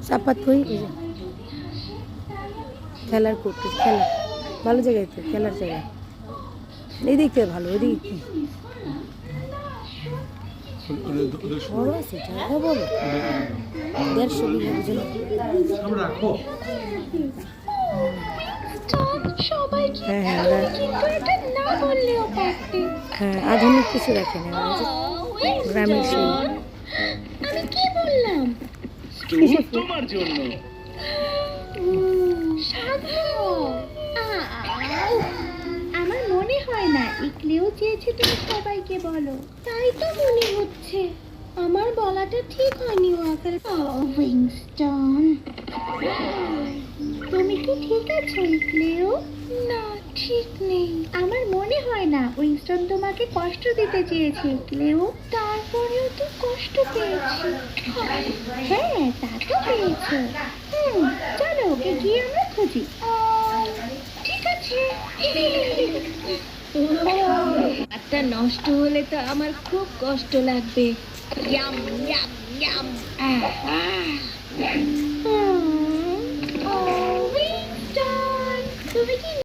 চাপাত কই খেলার করতে খেলা ভালো জায়গায় তো খেলার জায়গায় এই দিকতে ভালো ওই দিক বড় আছে জায়গা বড় 150 বিঘার জন্য হ্যাঁ আধুনিক কিছু রাখে না গ্রামের সেই আমি কি বললাম তোমার জন্য আমার মনে হয় না ইকলেও চেয়েছে তুমি সবাইকে বলো তাই তো মনে হচ্ছে আমার বলাটা ঠিক হয়নি ওয়াকার উইংস্টন তুমি কি ঠিক আছো ইকলেও না ঠিক নেই আমার মনে হয় না উইংস্টন তোমাকে কষ্ট দিতে চেয়েছে ইকলেও তারপরেও তো কষ্ট পেয়েছি হ্যাঁ তা তো পেয়েছো চলো ওকে গিয়ে আমরা খুঁজি ঠিক আছে একটা নষ্ট হলে তো আমার খুব কষ্ট লাগবে ইয়াম ইয়াম ইয়াম উইংস্টন তুমি কি